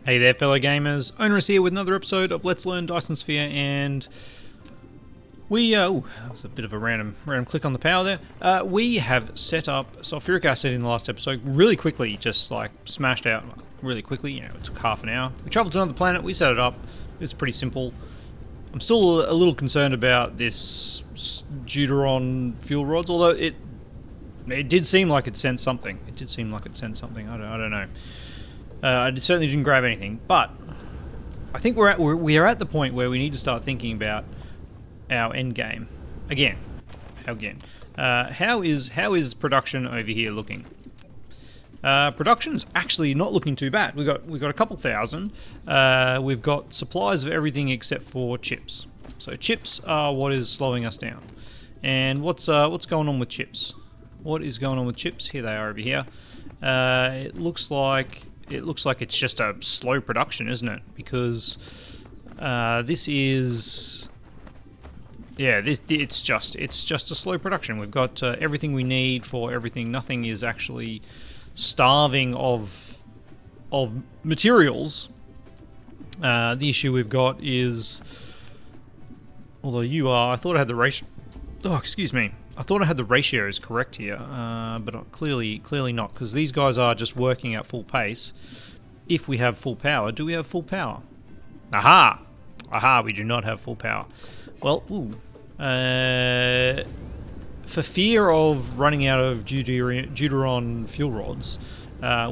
Hey there, fellow gamers. Onerous here with another episode of Let's Learn Dyson Sphere, and we, that was a bit of a random click on the power there. We have set up sulfuric acid in the last episode really quickly, just like smashed out really quickly. You know, it took half an hour. We traveled to another planet, we set it up. It's pretty simple. I'm still a little concerned about this deuteron fuel rods, although it did seem like it sent something. I don't know. I certainly didn't grab anything, but I think we are at the point where we need to start thinking about our end game again. How is production over here looking? Production's actually not looking too bad. We've got a couple thousand. We've got supplies of everything except for chips. So chips are what is slowing us down. And what's going on with chips? What is going on with chips? Here they are over here. It looks like it's just a slow production, isn't it? Because it's just a slow production. We've got everything we need for everything. Nothing is actually starving of materials. The issue we've got is, although I thought I had the ratio. Oh, excuse me. I thought I had the ratios correct here, but clearly not, because these guys are just working at full pace. If we have full power, do we have full power? Aha! We do not have full power. Well, for fear of running out of deuteron fuel rods,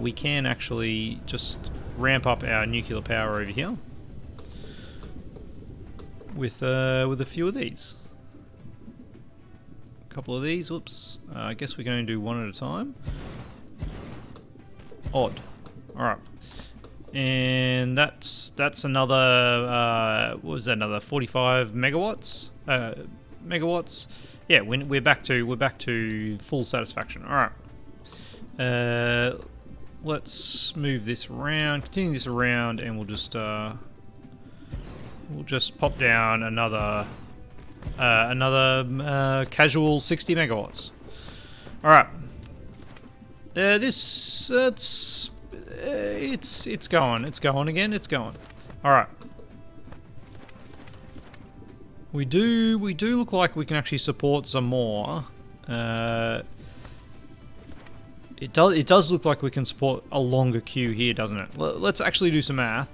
we can actually just ramp up our nuclear power over here with a few of these. Couple of these. Whoops. I guess we're going to do one at a time. Odd. Alright. And that's another, what was that, another 45 megawatts? Megawatts? Yeah, we're back to full satisfaction. Alright. Let's move this around, continue this around, and we'll just pop down another casual 60 megawatts. All right. It's going again. It's going. All right. We do look like we can actually support some more. It does look like we can support a longer queue here, doesn't it? Let's actually do some math.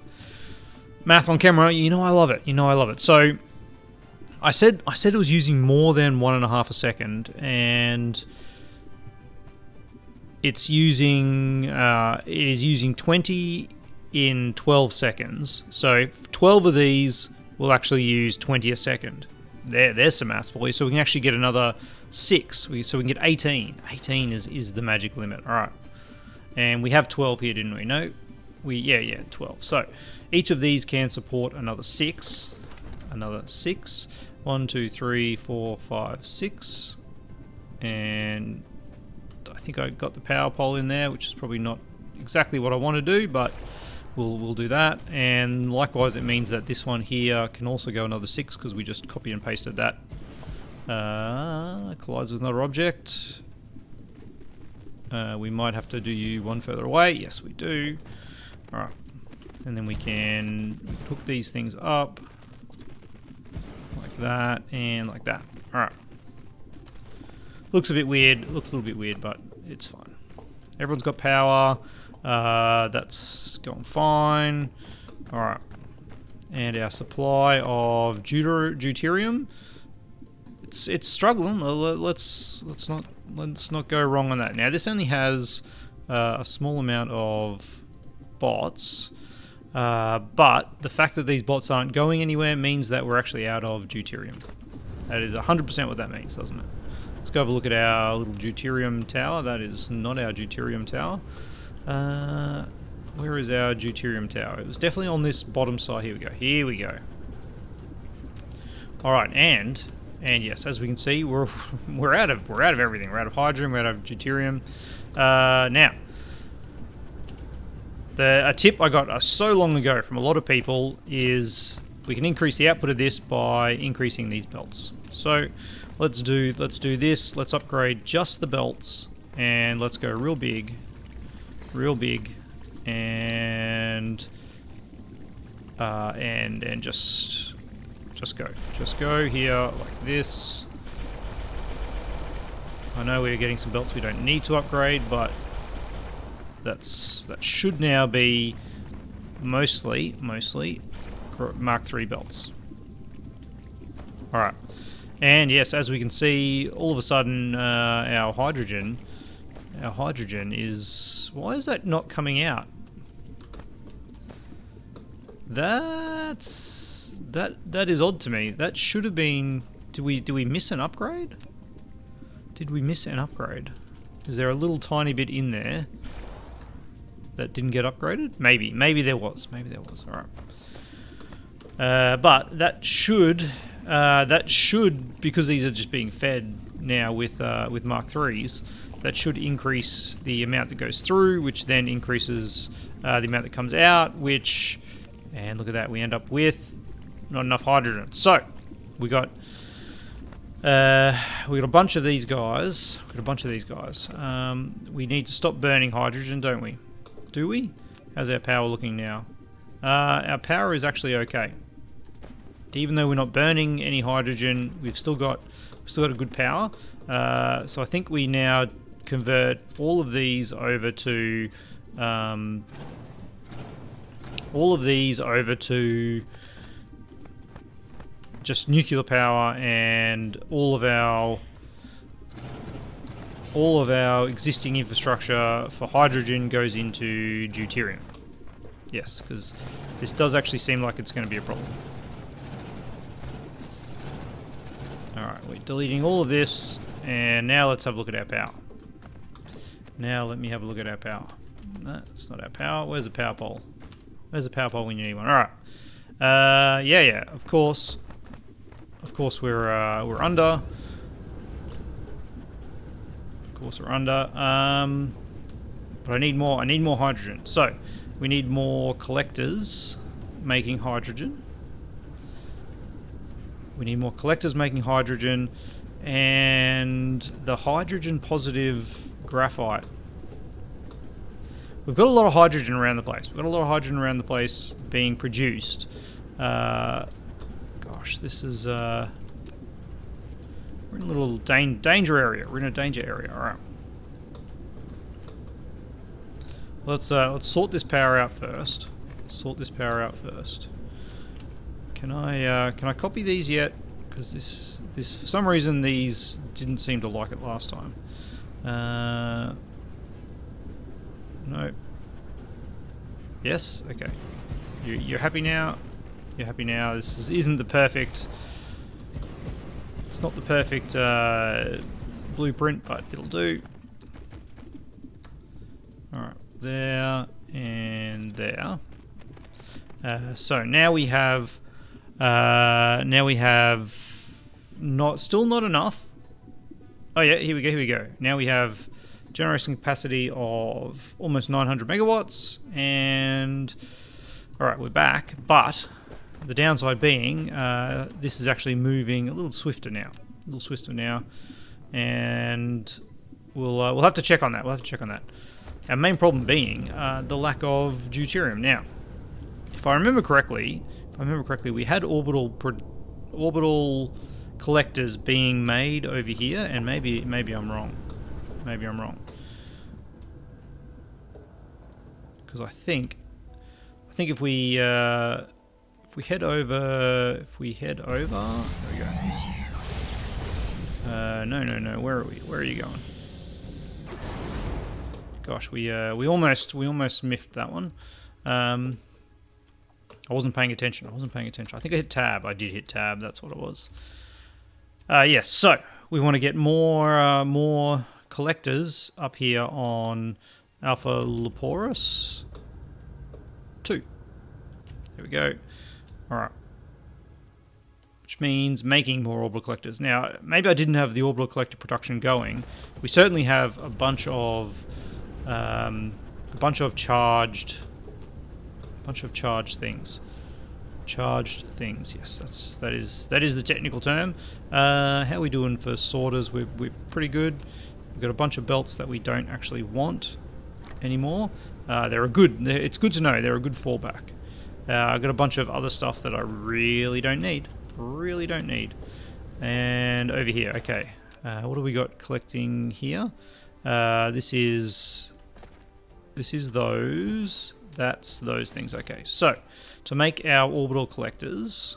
Math on camera. You know I love it. So I said it was using more than 1.5 a second, and it is using 20 in 12 seconds. So 12 of these will actually use 20 a second. There's some math for you. So we can actually get another 6. So we can get 18. 18 is the magic limit. All right, and we have 12 here, didn't we? No, 12. So each of these can support another 6. Another 6. 1, 2, 3, 4, 5, 6, and I think I got the power pole in there, which is probably not exactly what I want to do, but we'll do that. And likewise, it means that this one here can also go another 6 because we just copy and pasted that. Collides with another object. We might have to do you one further away. Yes, we do. All right, and then we can hook these things up. Like that and like that. Alright. Looks a little bit weird, but it's fine. Everyone's got power. That's going fine. Alright. And our supply of deuterium. It's struggling. Let's not go wrong on that. Now this only has a small amount of bots. But the fact that these bots aren't going anywhere means that we're actually out of deuterium. That is 100% what that means, doesn't it? Let's go have a look at our little deuterium tower. That is not our deuterium tower. Where is our deuterium tower? It was definitely on this bottom side. Here we go. All right, and yes, as we can see, we're out of everything. We're out of hydrogen. We're out of deuterium. Now. A tip I got so long ago from a lot of people is we can increase the output of this by increasing these belts. So let's do this. Let's upgrade just the belts, and let's go real big, and and just go here like this. I know we're getting some belts we don't need to upgrade, but that should now be mostly Mark III belts. All right, and yes, as we can see, all of a sudden our hydrogen is, why is that not coming out? That is odd to me. That should have been. Did we miss an upgrade? Did we miss an upgrade? Is there a little tiny bit in there that didn't get upgraded? Maybe there was. All right. But that should because these are just being fed now with Mark IIIs. That should increase the amount that goes through, which then increases the amount that comes out. Which, and look at that, we end up with not enough hydrogen. So we got a bunch of these guys. We need to stop burning hydrogen, don't we? Do we? How's our power looking now? Our power is actually okay. Even though we're not burning any hydrogen, we've still got a good power. So I think we now convert all of these over to just nuclear power, and all of our existing infrastructure for hydrogen goes into deuterium. Yes, because this does actually seem like it's going to be a problem. Alright, we're deleting all of this, and now let's have a look at our power. Now let me have a look at our power. No, that's not our power. Where's the power pole? Where's the power pole when you need one? Alright. Yeah, of course. Of course we're under. Of course we're under. But I need more hydrogen. So we need more collectors making hydrogen. We need more collectors making hydrogen, and the hydrogen positive graphite. We've got a lot of hydrogen around the place. Being produced. Gosh, this is we're in a little danger area. We're in a danger area. All right. Let's sort this power out first. Can I copy these yet? Because this for some reason these didn't seem to like it last time. No. Yes. Okay. You're happy now. This isn't the perfect. It's not the perfect blueprint, but it'll do. All right. There and there. So now we have. Still not enough. Oh yeah, here we go. Now we have generation capacity of almost 900 megawatts, and all right, we're back. But the downside being, this is actually moving a little swifter now. And we'll have to check on that. Our main problem being the lack of deuterium. Now, if I remember correctly, we had orbital collectors being made over here, and maybe I'm wrong. Because I think if we head over, there we go. No. Where are we? Where are you going? Gosh, we almost miffed that one. I wasn't paying attention. I think I hit tab. I did hit tab. That's what it was. Yes. So we want to get more collectors up here on Alpha Leporus 2. There we go. All right. Which means making more orbital collectors. Now, maybe I didn't have the orbital collector production going. We certainly have a bunch of charged things. Charged things. Yes, that is the technical term. How are we doing for sorters? We're pretty good. We've got a bunch of belts that we don't actually want anymore. It's good to know they're a good fallback. I've got a bunch of other stuff that I really don't need. Really don't need. And over here, okay. What do we got collecting here? This is those. That's those things. Okay, so to make our orbital collectors,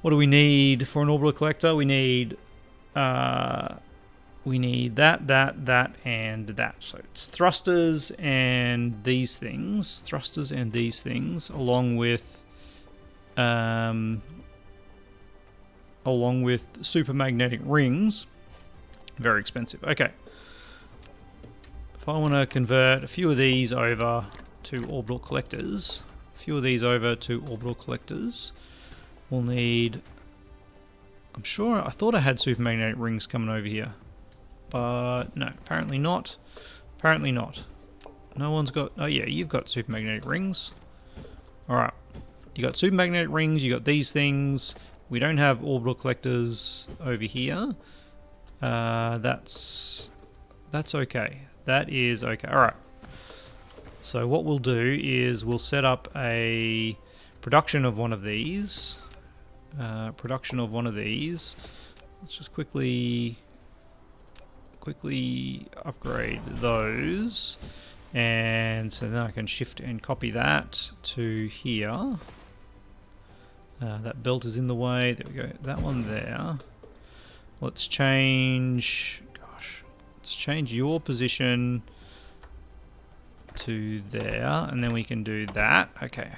what do we need for an orbital collector? We need that, and that. So it's thrusters and these things, along with supermagnetic rings. Very expensive. Okay. If I want to convert a few of these over to orbital collectors, we'll need... I'm sure, I thought I had supermagnetic rings coming over here. But no, apparently not. No one's got... Oh yeah, you've got supermagnetic rings. Alright. You got supermagnetic rings, you got these things. We don't have orbital collectors over here. That's okay. That is okay. Alright. So what we'll do is we'll set up a production of one of these. Let's just quickly upgrade those. And so then I can shift and copy that to here. That belt is in the way. There we go. That one there. Let's change your position to there, and then we can do that. Okay.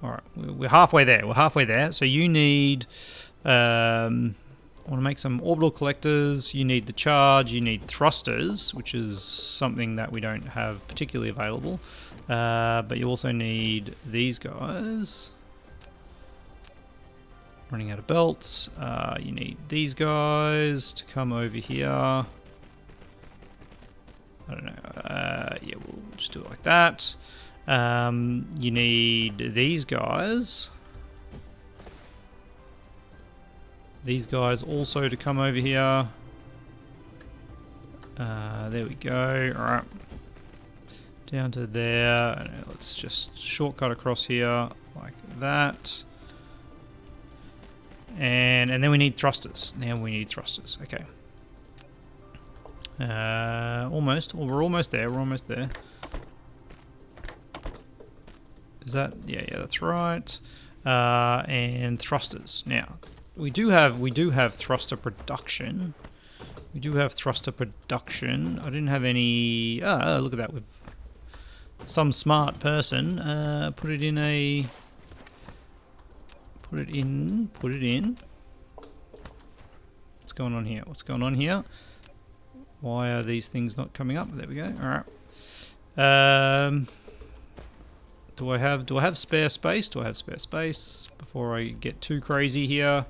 Alright, we're halfway there. So you need... I want to make some orbital collectors. You need the charge, you need thrusters, which is something that we don't have particularly available. But you also need these guys. Running out of belts. You need these guys to come over here. I don't know. Yeah, we'll just do it like that. You need these guys. These guys also to come over here. There we go. Alright. Down to there. Let's just shortcut across here like that. And then we need thrusters. Okay. Almost. Well, we're almost there. Is that? Yeah, that's right. And thrusters. Now, we do have thruster production. I didn't have any. Oh, look at that. We've some smart person put it in. What's going on here? Why are these things not coming up? There we go. All right. Do I have spare space? Before I get too crazy here?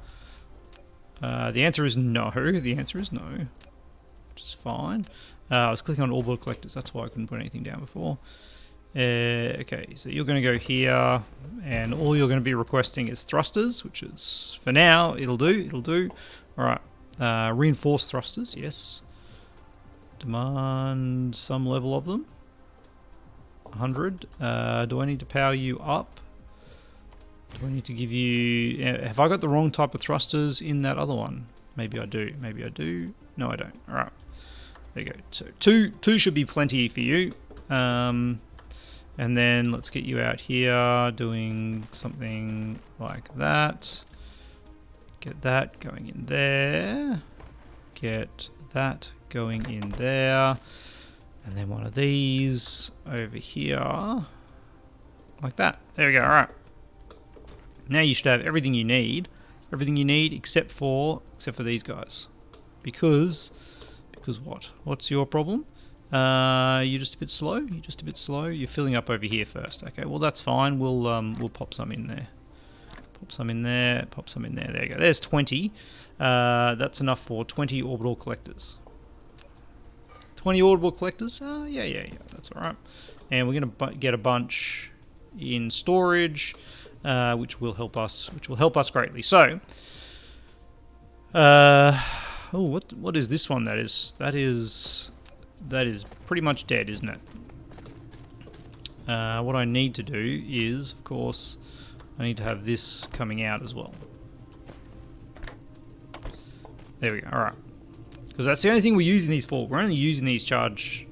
The answer is no. Which is fine. I was clicking on orbital collectors. That's why I couldn't put anything down before. Okay, so you're going to go here, and all you're going to be requesting is thrusters, which is, for now, it'll do. Alright, reinforced thrusters, yes. Demand some level of them. 100. Do I need to power you up? Do I need to give you... have I got the wrong type of thrusters in that other one? Maybe I do. No, I don't. Alright, there you go. So two should be plenty for you. And then let's get you out here doing something like that. Get that going in there. Get that going in there. And then one of these over here. Like that. There we go. Alright. Now you should have everything you need. Except for these guys. Because what? What's your problem? You're just a bit slow. You're filling up over here first. Okay, well that's fine. We'll pop some in there. There you go. There's 20. That's enough for 20 orbital collectors. 20 orbital collectors? Yeah. That's all right. And we're gonna get a bunch in storage, which will help us greatly. So, what is this one? That is pretty much dead, isn't it? what I need to do is, of course, I need to have this coming out as well. There we go. All right, because that's the only thing we're using these for. We're only using these charge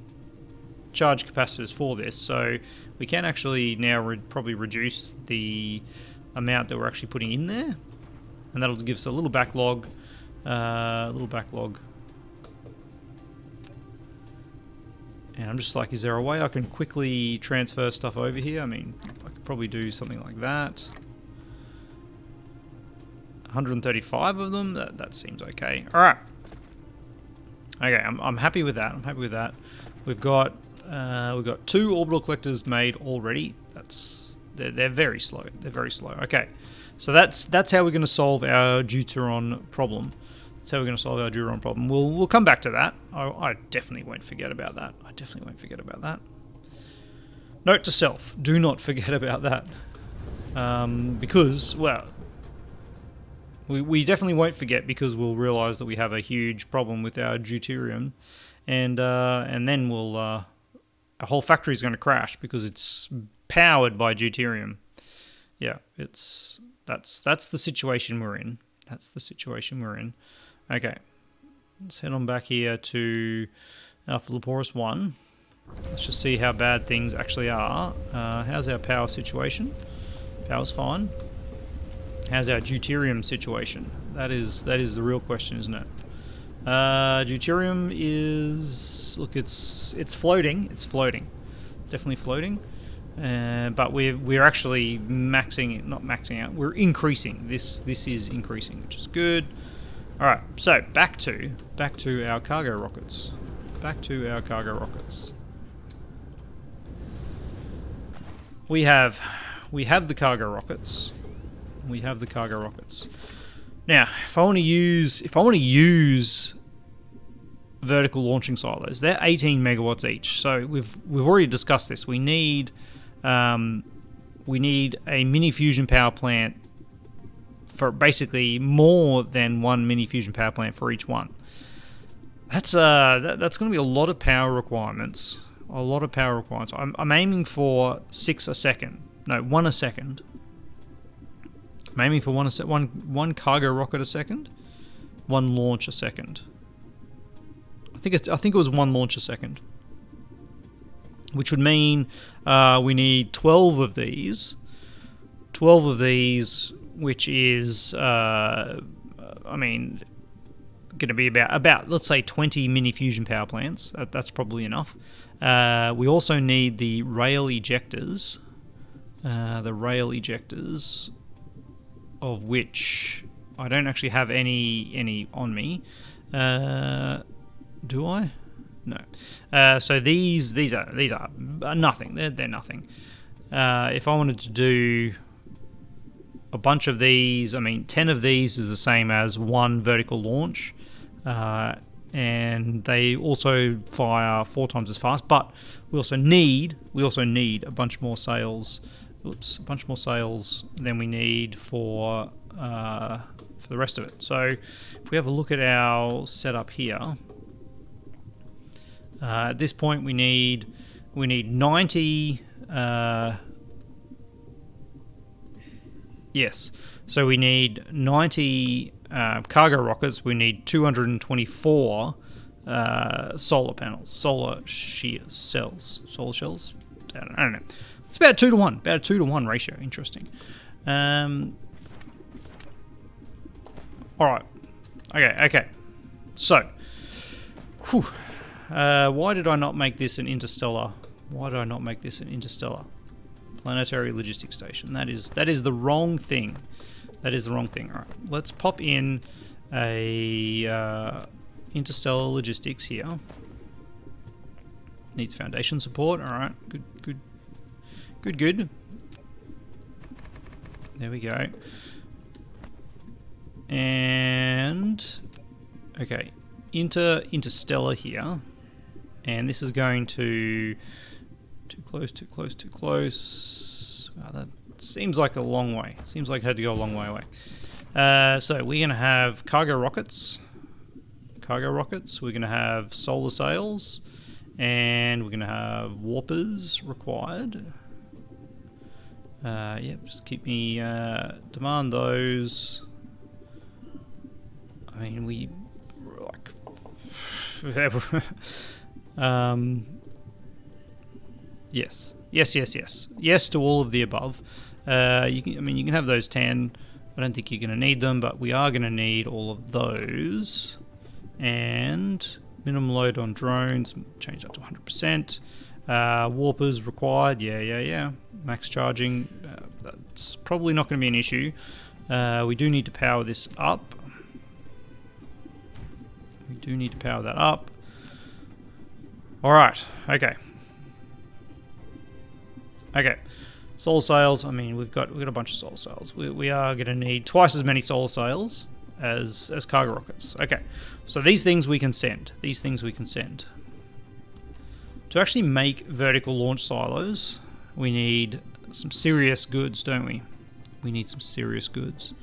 capacitors for this, so we can actually now probably reduce the amount that we're actually putting in there, and that'll give us a little backlog. And I'm just like, is there a way I can quickly transfer stuff over here? I mean, I could probably do something like that. 135 of them. That seems okay. All right. Okay, I'm happy with that. I'm happy with that. We've got 2 orbital collectors made already. They're very slow. They're very slow. Okay, so that's how we're going to solve our deuteron problem. That's how we're going to solve our deuteron problem. We'll come back to that. I definitely won't forget about that. I definitely won't forget about that. Note to self: do not forget about that, because, well, we definitely won't forget, because we'll realise that we have a huge problem with our deuterium, and then our whole factory is going to crash because it's powered by deuterium. Yeah, that's the situation we're in. That's the situation we're in. Okay, let's head on back here to Alpha Leporis 1. Let's just see how bad things actually are. How's our power situation? Power's fine. How's our deuterium situation? That is the real question, isn't it? Deuterium is, look, it's floating. It's floating, definitely floating. But we're actually not maxing out. We're increasing. This is increasing, which is good. All right, so back to our cargo rockets. Back to our cargo rockets. We have the cargo rockets. We have the cargo rockets. Now, if I want to use vertical launching silos, they're 18 megawatts each. So we've already discussed this. We need a mini fusion power plant for basically more than one mini fusion power plant for each one. That's going to be a lot of power requirements. A lot of power requirements. I'm aiming for 6 a second. No, 1 a second. I'm aiming for one cargo rocket a second, 1 launch a second. I think it was 1 launch a second, which would mean we need 12 of these. 12 of these, which is going to be about let's say 20 mini fusion power plants. That's probably enough. We also need the rail ejectors. The rail ejectors, of which I don't actually have any on me. Do I? No. So these are nothing. They're nothing. If I wanted to do a bunch of these, 10 of these is the same as 1 vertical launch, and they also fire 4 times as fast. But we also need a bunch more sails. Oops, a bunch more sails than we need for the rest of it. So if we have a look at our setup here, at this point we need 90. Yes, so we need 90 cargo rockets. We need 224 solar panels, solar shells. I don't know. It's about 2 to 1. About a 2 to 1 ratio. Interesting. All right. Okay. So, why did I not make this an interstellar? Why did I not make this an interstellar planetary logistics station? That is the wrong thing. That is the wrong thing. All right. Let's pop in a interstellar logistics here. Needs foundation support. All right. Good. There we go. And okay, interstellar here, and this is going to too close. Wow, that seems like a long way. Seems like it had to go a long way away. So we're gonna have cargo rockets. We're gonna have solar sails, and we're gonna have warpers required. Yep, just keep me, demand those. I mean, we, like, yes. Yes to all of the above. You can have those 10. I don't think you're going to need them, but we are going to need all of those. And minimum load on drones, change that to 100%. Warpers required, yeah. Max charging, that's probably not going to be an issue. We do need to power this up. We do need to power that up. Alright, okay. Okay, solar sails. I mean, we've got a bunch of solar sails. We are going to need twice as many solar sails as cargo rockets. Okay, so these things we can send. To actually make vertical launch silos, we need some serious goods, don't we? We need some serious goods.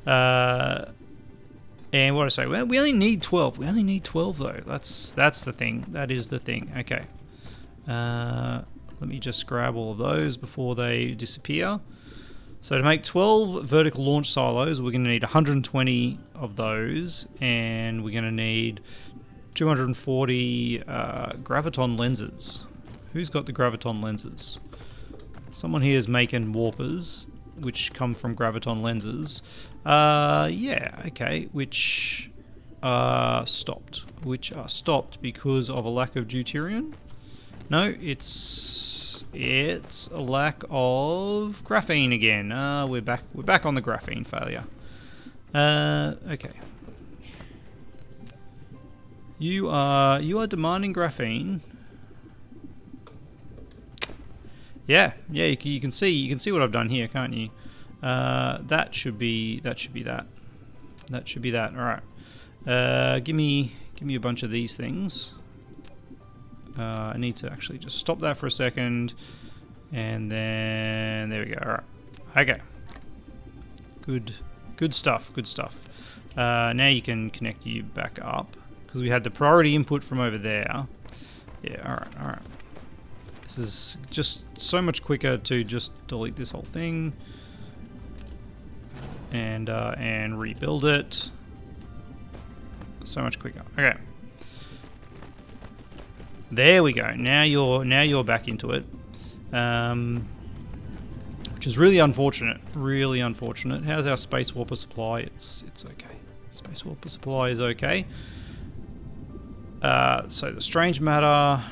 And what do I say? Well, we only need 12. We only need 12 though. That's the thing. That is the thing. Okay. Let me just grab all of those before they disappear. So to make 12 vertical launch silos, we're going to need 120 of those, and we're going to need 240 Graviton Lenses. Who's got the Graviton Lenses? Someone here is making warpers, which come from Graviton Lenses. Yeah, okay, which are stopped. Which are stopped because of a lack of deuterium? No, it's a lack of graphene again. We're back on the graphene failure. Okay. You are demanding graphene. Yeah. You can see what I've done here, can't you? That should be that. That should be that. All right. Give me a bunch of these things. I need to actually just stop that for a second, and then there we go. All right. Okay. Good stuff. Now you can connect you back up because we had the priority input from over there. Yeah. All right. This is just so much quicker to just delete this whole thing and rebuild it. So much quicker. Okay. There we go. Now you're back into it, which is really unfortunate. Really unfortunate. How's our space warper supply? It's okay. Space warper supply is okay. So the strange matter.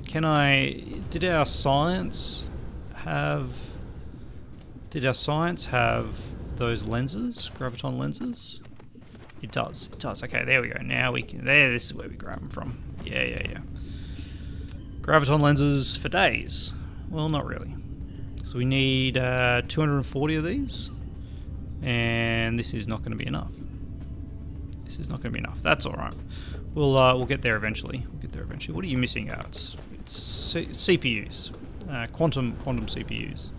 Did our science have those lenses, Graviton lenses? It does. Okay, there we go. Now we can. This is where we grab them from. Yeah. Graviton lenses for days. Well, not really. So we need 240 of these, and this is not going to be enough. That's all right. We'll get there eventually. What are you missing out? It's CPUs, quantum CPUs.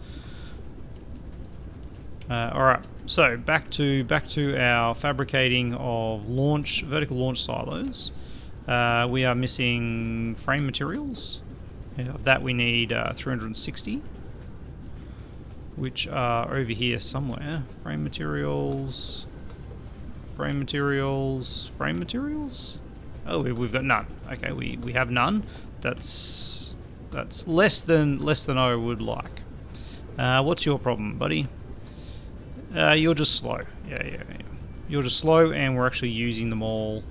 All right. So back to our fabricating of vertical launch silos. We are missing frame materials. Of that we need 360, which are over here somewhere. Frame materials. Oh, we've got none. Okay, we have none. That's less than I would like. What's your problem, buddy? You're just slow. Yeah. You're just slow, and we're actually using them all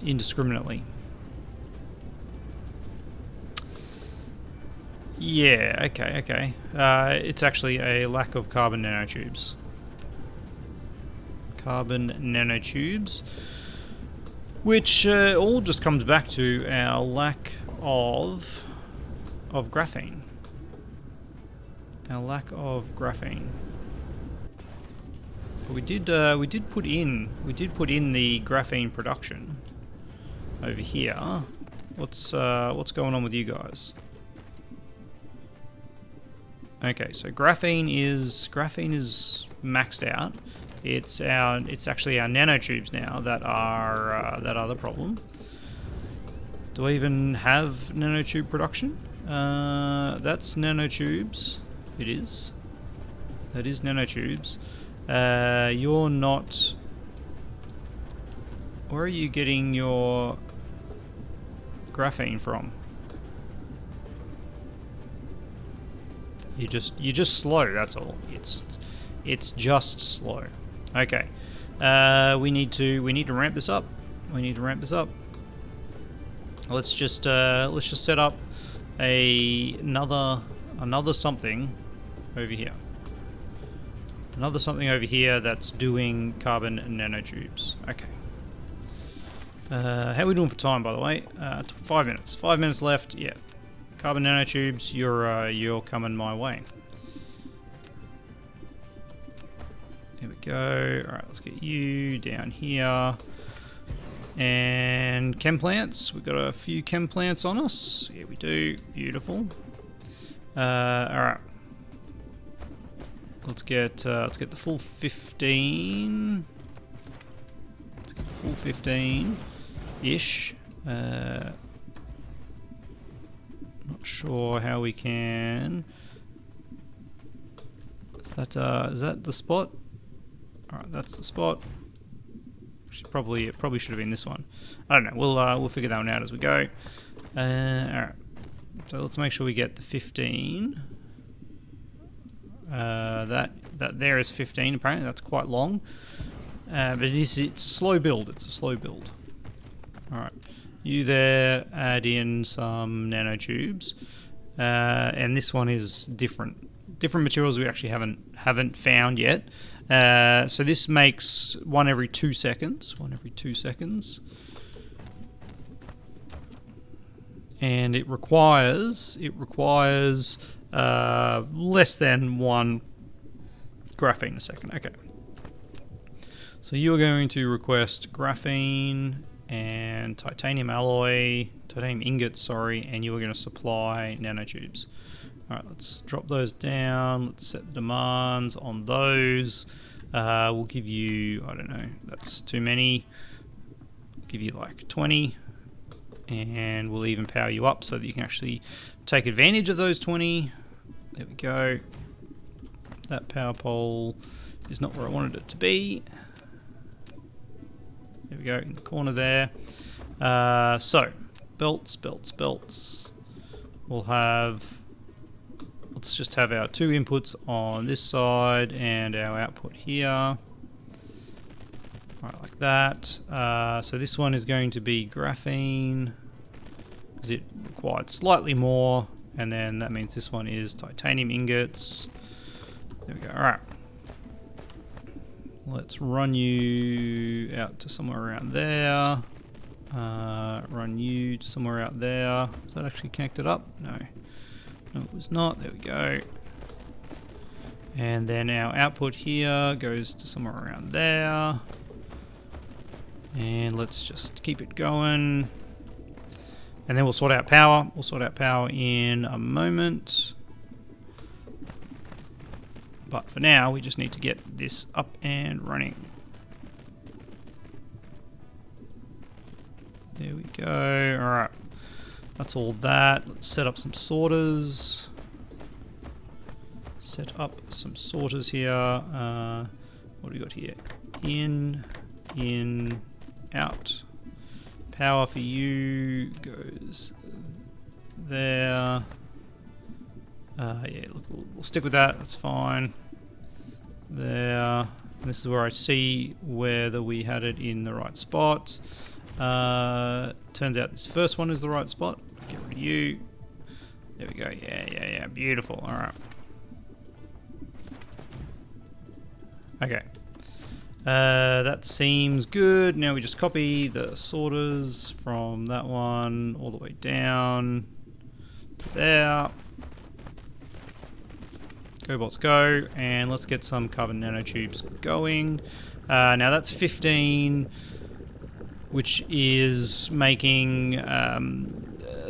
indiscriminately. Yeah, okay. It's actually a lack of carbon nanotubes. Which all just comes back to our lack of graphene. But we did put in the graphene production over here. What's going on with you guys? Okay, so graphene is maxed out. It's actually our nanotubes now that are the problem. Do I even have nanotube production? That's nanotubes. It is. That is nanotubes. You're not... Where are you getting your graphene from? You're just slow, that's all. It's just slow. Okay. We need to ramp this up. Let's just set up another something over here. Another something over here that's doing carbon nanotubes. Okay. How are we doing for time, by the way? 5 minutes. 5 minutes left. Yeah. Carbon nanotubes, you're coming my way. Here we go. All right, let's get you down here. And chem plants. We've got a few chem plants on us. Yeah, we do. Beautiful. All right. Let's get the full 15. Let's get the full 15-ish. Not sure how we can. Is that the spot? All right, that's the spot. It probably should have been this one. I don't know. We'll figure that one out as we go. All right. So let's make sure we get the 15. That there is 15. Apparently, that's quite long. But it's a slow build. It's a slow build. All right. You there. Add in some nanotubes. And this one is different materials we actually haven't found yet. So this makes one every 2 seconds. And it requires less than 1 graphene a second. Okay. So you are going to request graphene and titanium ingots, sorry, and you are going to supply nanotubes. Alright, let's drop those down. Let's set the demands on those. We'll give you, I don't know, that's too many. We'll give you like 20. And we'll even power you up so that you can actually take advantage of those 20. There we go. That power pole is not where I wanted it to be. There we go, in the corner there. So, belts. We'll have... Let's just have our 2 inputs on this side and our output here. Alright, like that. So this one is going to be graphene, because it required slightly more, and then that means this one is titanium ingots. There we go. Alright. Let's run you out to somewhere around there. Run you to somewhere out there. Is that actually connected up? No. No, it was not. There we go. And then our output here goes to somewhere around there. And let's just keep it going. And then we'll sort out power. We'll sort out power in a moment. But for now, we just need to get this up and running. There we go. Alright. That's all that. Let's set up some sorters. Set up some sorters here. What do we got here? In, out. Power for you goes there. Yeah, look, we'll stick with that. That's fine. There. This is where I see whether we had it in the right spot. Turns out this first one is the right spot. Get rid of you. There we go. Yeah. Beautiful. All right. Okay. That seems good. Now we just copy the sorters from that one all the way down to there. Go bots go, and let's get some carbon nanotubes going. Now that's 15, which is making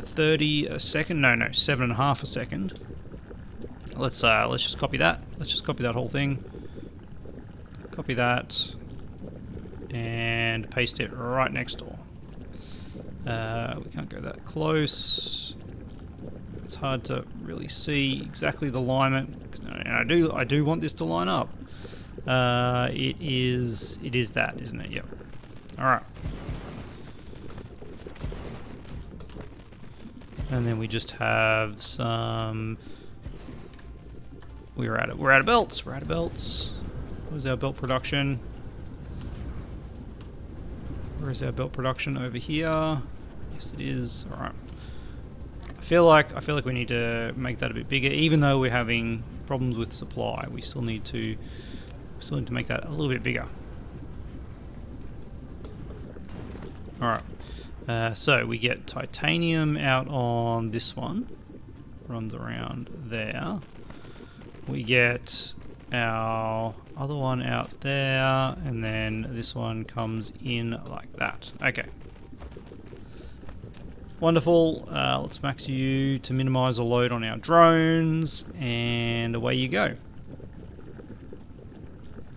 30 a second. No, 7.5 a second. Let's just copy that. Let's just copy that whole thing. Copy that and paste it right next door. We can't go that close. It's hard to really see exactly the alignment. And I do want this to line up. It is that, isn't it? Yep. All right. And then we just have some. We're out of belts. We're out of belts. Where's our belt production? Where is our belt production? Over here. Yes, it is. All right. I feel like we need to make that a bit bigger, even though we're having problems with supply. We still need to make that a little bit bigger. All right. So we get titanium out on this one. Runs around there. We get our other one out there, and then this one comes in like that. Okay. Wonderful. Let's max you to minimize the load on our drones, and away you go.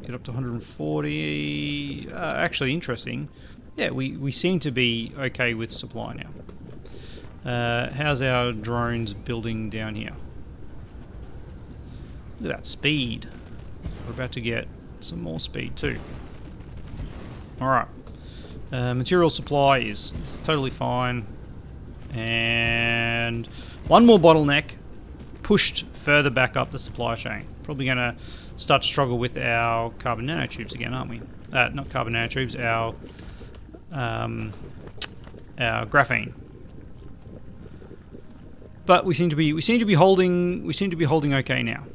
Get up to 140. Actually, interesting. Yeah, we seem to be okay with supply now. How's our drones building down here? Look at that speed. We're about to get some more speed too. Alright. Material supply is totally fine. And one more bottleneck pushed further back up the supply chain. Probably going to start to struggle with our carbon nanotubes again, aren't we? Not carbon nanotubes, our graphene. But we seem to be holding okay now.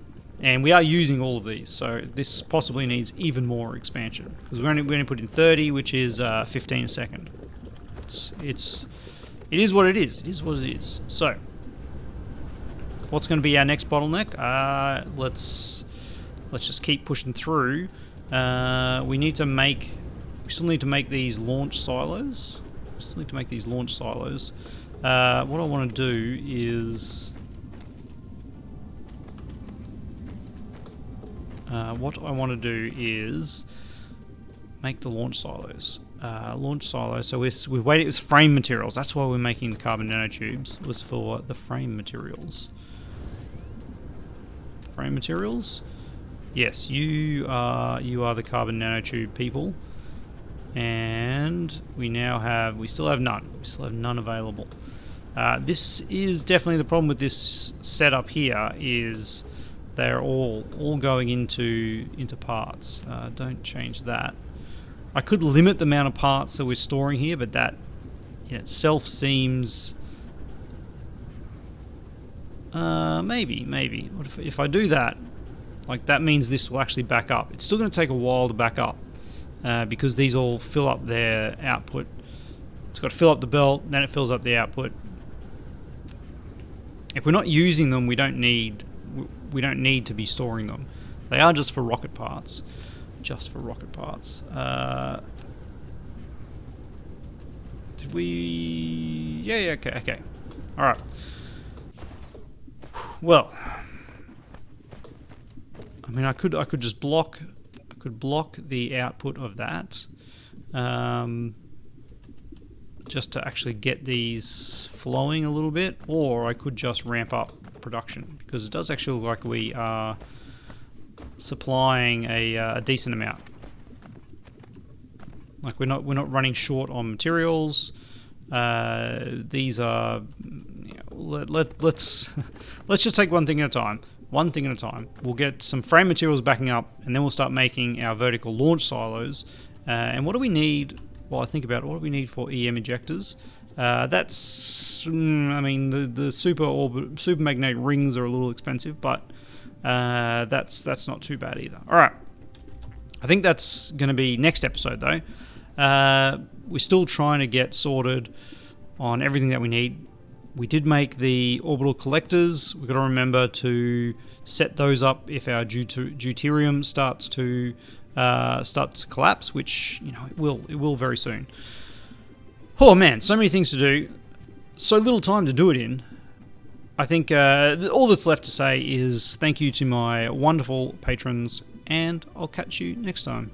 And we are using all of these, so this possibly needs even more expansion. Because we're only put in 30, which is 15 a second. It is what it is. It is what it is. So, what's going to be our next bottleneck? Let's just keep pushing through. We still need to make these launch silos. What I want to do is. Make the launch silos. So we've waited with frame materials. That's why we're making the carbon nanotubes. Was for the frame materials. Frame materials? Yes, you are the carbon nanotube people. And we still have none. We still have none available. This is definitely the problem with this setup here is they're all going into parts. Don't change that. I could limit the amount of parts that we're storing here, but that in itself seems maybe. What if I do that? Like that means this will actually back up. It's still going to take a while to back up because these all fill up their output. It's got to fill up the belt, then it fills up the output. If we're not using them, we don't need to be storing them. They are just for rocket parts. Did we? Yeah. Okay. All right. Well, I mean, I could just block. I could block the output of that, just to actually get these flowing a little bit, or I could just ramp up production because it does actually look like we are supplying a decent amount. Like we're not running short on materials. These are. Let's just take one thing at a time. We'll get some frame materials backing up, and then we'll start making our vertical launch silos. And what do we need? Well, I think about it, what do we need for EM ejectors? That's, I mean, the super magnetic rings are a little expensive, but that's not too bad either. All right, I think that's going to be next episode though. We're still trying to get sorted on everything that we need. We did make the orbital collectors. We've got to remember to set those up if our deuterium starts to collapse, which it will very soon. Oh man, so many things to do, so little time to do it in. I think all that's left to say is thank you to my wonderful patrons, and I'll catch you next time.